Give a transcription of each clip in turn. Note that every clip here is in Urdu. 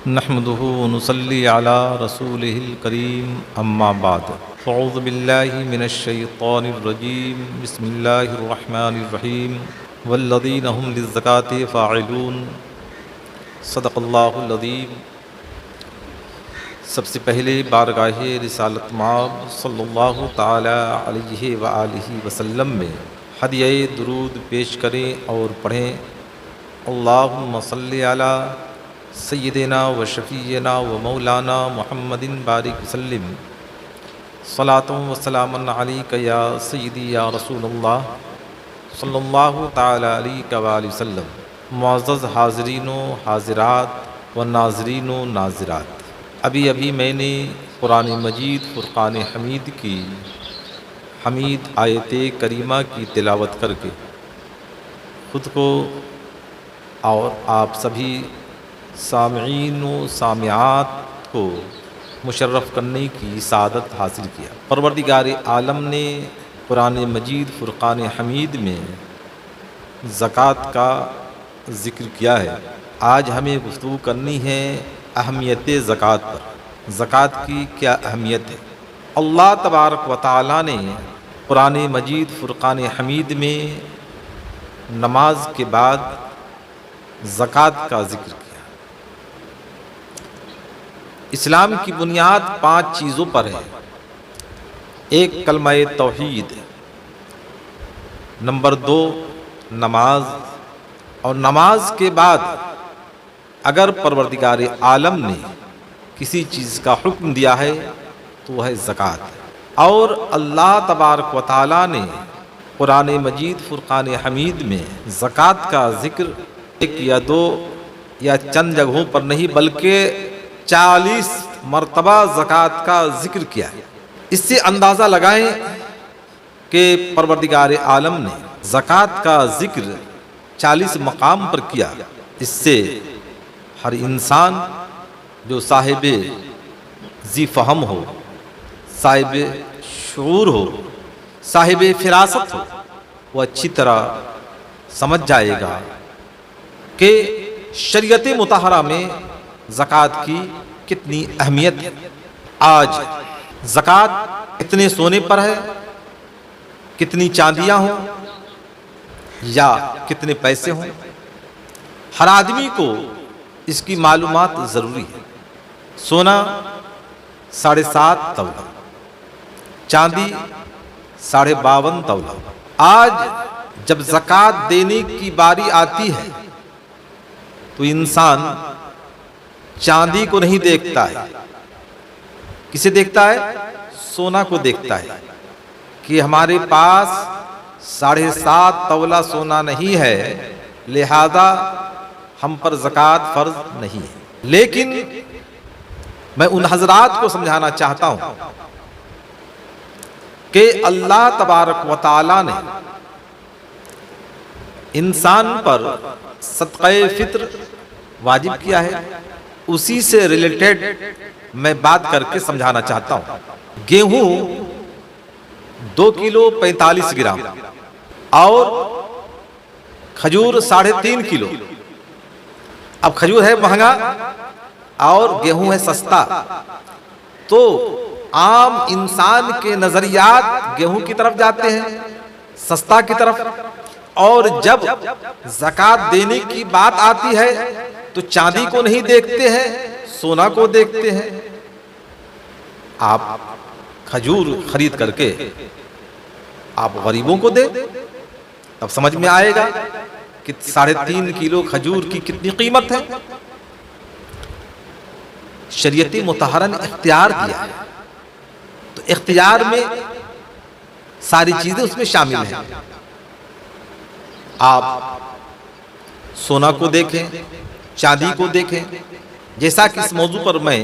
نحمده ونصلي على رسوله الكريم اما بعد اعوذ بالله من الشيطان الرجيم بسم الله الرحمن الرحيم والذين هم للزكاة فاعلون صدق اللہ العظیم۔ سب سے پہلے بارگاہ رسالت مآب صلی اللہ تعالی علیہ وآلہ وسلم میں ہدیہ درود پیش کریں اور پڑھیں۔ اللہم صلی علی سیدنا و شفیعنا و مولانا محمد بارک وسلم صلاۃ و سلام علیک یا سیدی یا رسول اللہ صلی اللہ تعالی علیہ وآلہ وسلم۔ معزز حاضرین و حاضرات و ناظرین و ناظرات، ابھی میں نے قرآن مجید فرقان حمید کی حمید آیت کریمہ کی تلاوت کر کے خود کو اور آپ سبھی سامعین و سامعات کو مشرف کرنے کی سعادت حاصل کیا۔ پروردگار عالم نے قرآن مجید فرقان حمید میں زکوٰۃ کا ذکر کیا ہے۔ آج ہمیں گفتگو کرنی ہے اہمیت زکوٰۃ پر۔ زکوٰۃ کی کیا اہمیت ہے؟ اللہ تبارک و تعالی نے قرآن مجید فرقان حمید میں نماز کے بعد زکوٰۃ کا ذکر کیا۔ اسلام کی بنیاد 5 چیزوں پر ہے۔ ایک کلمہ توحید، نمبر 2 نماز، اور نماز کے بعد اگر پروردگار عالم نے کسی چیز کا حکم دیا ہے تو وہ ہے زکوٰۃ۔ اور اللہ تبارک و تعالی نے قرآن مجید فرقان حمید میں زکوٰۃ کا ذکر 1 یا 2 یا چند جگہوں پر نہیں بلکہ 40 مرتبہ زکوٰۃ کا ذکر کیا ہے۔ اس سے اندازہ لگائیں کہ پروردگار عالم نے زکوٰۃ کا ذکر 40 مقام پر کیا۔ اس سے ہر انسان جو صاحب ذی فہم ہو، صاحب شعور ہو، صاحب فراست ہو، وہ اچھی طرح سمجھ جائے گا کہ شریعت مطہرہ میں زکوٰۃ کی کتنی اہمیت ہے۔ آج زکوٰۃ کتنے سونے پر ہے، کتنی چاندیاں ہوں یا کتنے پیسے ہوں، ہر آدمی کو اس کی معلومات ضروری ہے۔ سونا 7.5 تولہ، چاندی 52.5 تولہ۔ آج جب زکوٰۃ دینے کی باری آتی ہے تو انسان چاندی کو نہیں دیکھتا ہے، کسے دیکھتا ہے؟ سونا کو دیکھتا ہے کہ ہمارے پاس 7.5 تولہ سونا نہیں ہے، لہذا ہم پر زکوٰۃ فرض نہیں ہے۔ لیکن میں ان حضرات کو سمجھانا چاہتا ہوں کہ اللہ تبارک و تعالی نے انسان پر صدقہ فطر واجب کیا ہے، اسی سے ریلیٹڈ میں بات کر کے سمجھانا چاہتا ہوں۔ گیہوں 2 کلو 45 گرام اور کھجور 3.5 کلو۔ اب کھجور ہے مہنگا اور گیہوں ہے سستا، تو عام انسان کے نظریات گیہوں کی طرف جاتے ہیں، سستا کی طرف، اور جب زکوٰۃ دینے کی بات آتی ہے تو چاندی کو نہیں دیکھتے ہیں، سونا کو دیکھتے ہیں۔ آپ کھجور خرید کر کے آپ غریبوں کو دیں، تب سمجھ میں آئے گا کہ 3.5 کلو کھجور کی کتنی قیمت ہے۔ شریعت مطہرہ نے اختیار دیا ہے، تو اختیار میں ساری چیزیں اس میں شامل ہیں۔ آپ سونا کو دیکھیں، چاندی کو دیکھیں، جیسا کہ اس موضوع پر میں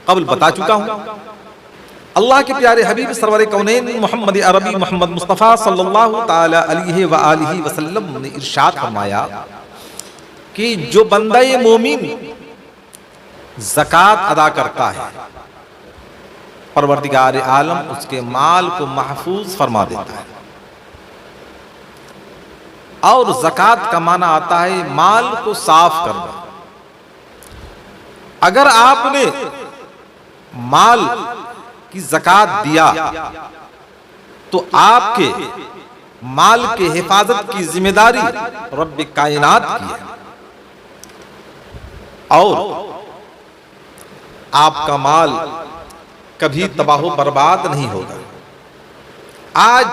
قبل بتا چکا ہوں۔ اللہ کے پیارے حبیب سرور کونین محمد عربی محمد مصطفیٰ صلی اللہ تعالی علیہ وآلہ وسلم نے ارشاد فرمایا کہ جو بندہ مومن زکوٰۃ ادا کرتا ہے، پروردگار عالم اس کے مال کو محفوظ فرما دیتا ہے۔ اور زکوٰۃ کا معنی آتا ہے مال کو صاف کرنا، اگر آپ نے مال کی زکات دیا تو آپ کے مال کے حفاظت کی ذمہ داری رب کائنات کی ہے، اور آپ کا مال کبھی تباہ و برباد نہیں ہوگا۔ آج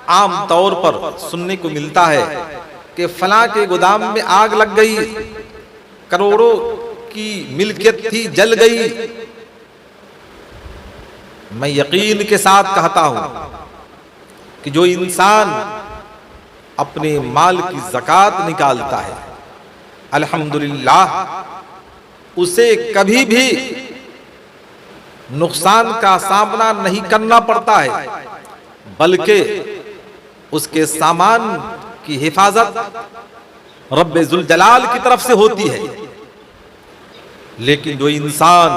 عام طور پر سننے کو ملتا ہے کہ فلاں کے گودام میں آگ لگ گئی، کروڑوں کی ملکیت تھی جل گئی۔ میں یقین کے ساتھ کہتا ہوں کہ جو انسان اپنے مال کی زکات نکالتا ہے الحمدللہ اسے کبھی بھی نقصان کا سامنا نہیں کرنا پڑتا ہے، بلکہ اس کے سامان کی حفاظت رب ذوالجلال کی طرف سے ہوتی ہے۔ لیکن جو انسان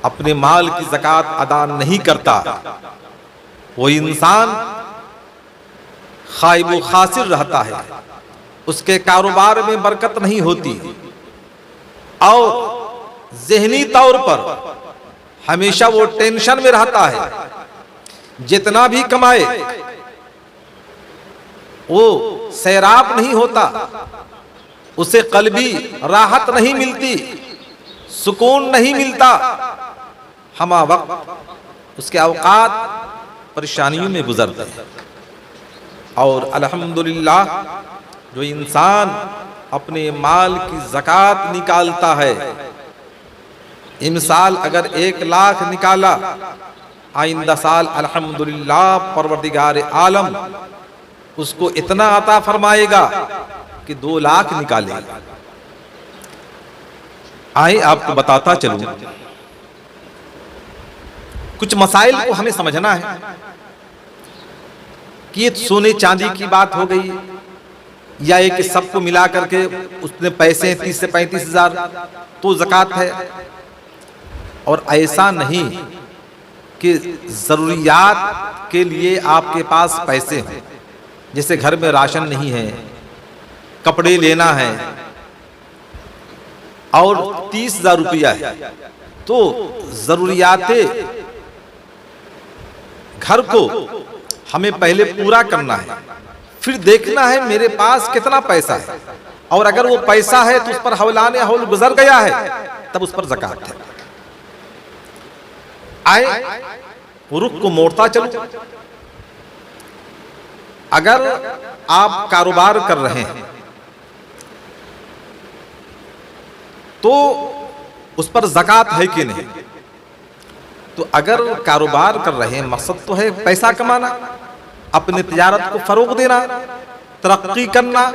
اپنے مال کی زکات ادا نہیں کرتا وہ انسان خائب و خاسر رہتا ہے، اس کے کاروبار میں برکت نہیں ہوتی، اور ذہنی طور پر ہمیشہ وہ ٹینشن میں رہتا ہے۔ جتنا بھی کمائے وہ سیراب نہیں ہوتا، اسے قلبی راحت نہیں ملتی، سکون نہیں ملتا، ہمہ وقت اس کے اوقات پریشانیوں میں گزرتے ہیں۔ اور الحمدللہ جو انسان اپنے مال کی زکات نکالتا ہے، امسال اگر 1 لاکھ نکالا، آئندہ سال الحمدللہ پروردگار عالم اس کو اتنا عطا فرمائے گا کہ 2 لاکھ نکالے گا۔ آئے آپ کو بتاتا چلوں، کچھ مسائل کو ہمیں سمجھنا ہے کہ یہ سونے چاندی کی بات ہو گئی یا یہ کہ سب کو ملا کر کے اس نے پیسے 30 سے 35 ہزار تو زکات ہے، اور ایسا نہیں کہ ضروریات کے لیے آپ کے پاس پیسے ہیں، جیسے گھر میں راشن نہیں ہے، کپڑے لینا ہے اور 30,000 روپیہ ہے، تو ضروریات گھر کو ہمیں پہلے پورا کرنا ہے، پھر دیکھنا ہے میرے پاس کتنا پیسہ ہے، اور اگر وہ پیسہ ہے تو اس پر حولان حول گزر گیا ہے تب اس پر زکات ہے۔ آئے رخ کو موڑتا چلو، اگر آپ کاروبار کر رہے ہیں تو اس پر زکات ہے کہ نہیں؟ تو اگر کاروبار کر رہے ہیں مقصد تو ہے پیسہ کمانا، اپنی تجارت کو فروغ دینا، ترقی کرنا،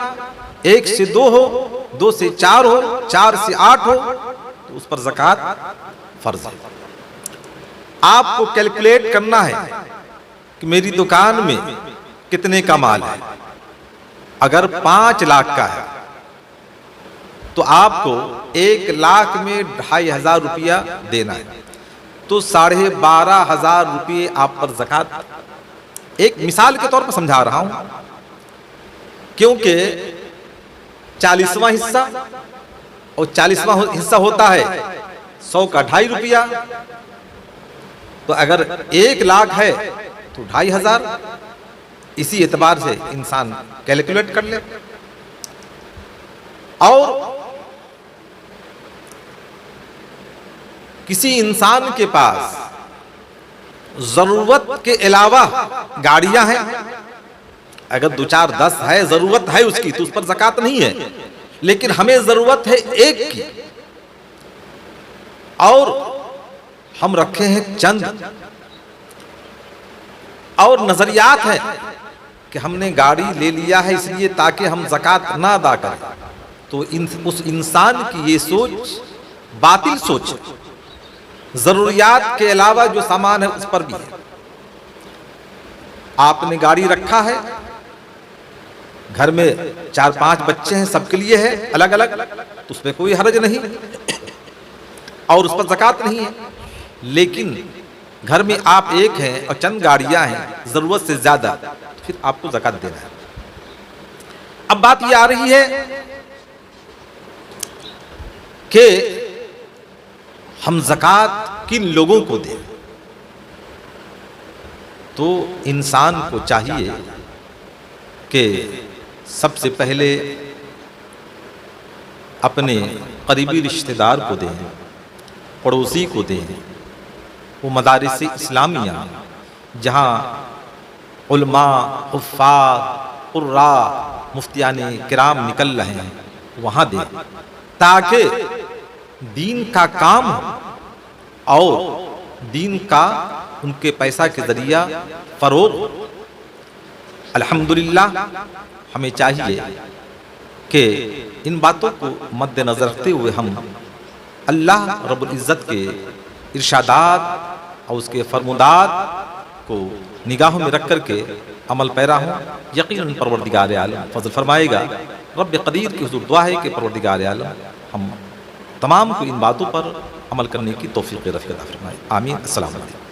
1 سے 2 ہو، 2 سے 4 ہو، 4 سے 8 ہو، تو اس پر زکات فرض ہے۔ آپ کو کیلکولیٹ کرنا ہے کہ میری دکان میں کتنے کا مال ہے۔ اگر 5 لاکھ کا ہے تو آپ کو 1 لاکھ میں 2,500 روپیہ دینا ہے، تو 12,500 روپیے آپ پر زکات۔ ایک مثال کے طور پر سمجھا رہا ہوں، کیونکہ 40واں حصہ اور 40واں حصہ ہوتا ہے 100 کا 2.5 روپیہ، تو اگر 1 لاکھ ہے تو 2,500، اسی اعتبار سے انسان کیلکولیٹ کر لے۔ اور کسی انسان کے پاس ضرورت کے علاوہ گاڑیاں ہیں، اگر 2 4 10 ہے، ضرورت ہے اس کی تو اس پر زکات نہیں ہے، لیکن ہمیں ضرورت ہے 1 کی، اور ہم رکھے ہیں چند، اور نظریات ہے کہ ہم نے گاڑی لے لیا ہے اس لیے تاکہ ہم زکات نہ ادا کریں، تو اس انسان کی یہ سوچ باطل سوچ ہے۔ ضروریات کے علاوہ جو سامان ہے اس پر بھی ہے۔ آپ نے گاڑی رکھا ہے، گھر میں 4 5 بچے ہیں، سب کے لیے ہے الگ الگ، تو اس میں کوئی حرج نہیں اور اس پر زکات نہیں ہے، لیکن گھر میں آپ ایک ہیں اور چند گاڑیاں ہیں ضرورت سے زیادہ، پھر آپ کو زکات دینا ہے۔ اب بات یہ آ رہی ہے کہ ہم زکوٰۃ کن لوگوں کو دیں؟ تو انسان کو چاہیے کہ سب سے پہلے اپنے قریبی رشتہ دار کو دیں، پڑوسی کو دیں۔ وہ مدارس اسلامیہ جہاں علماء، حفاظ، قراء، مفتیان کرام نکل رہے ہیں وہاں دیں، تاکہ دین کا کام اور دین کا ان کے پیسہ کے ذریعہ فروغ ہو۔ الحمدللہ ہمیں چاہیے کہ ان باتوں کو مد نظر رکھتے ہوئے ہم اللہ رب العزت کے ارشادات اور اس کے فرمودات کو نگاہوں میں رکھ کر کے عمل پیرا ہوں۔ یقیناً پروردگار عالم فضل فرمائے گا۔ رب قدیر کی حضور دعا ہے کہ پروردگار عالم ہم تمام کو ان باتوں پر عمل کرنے کی توفیق رفیع عطا فرمائے۔ آمین۔ السلام علیکم۔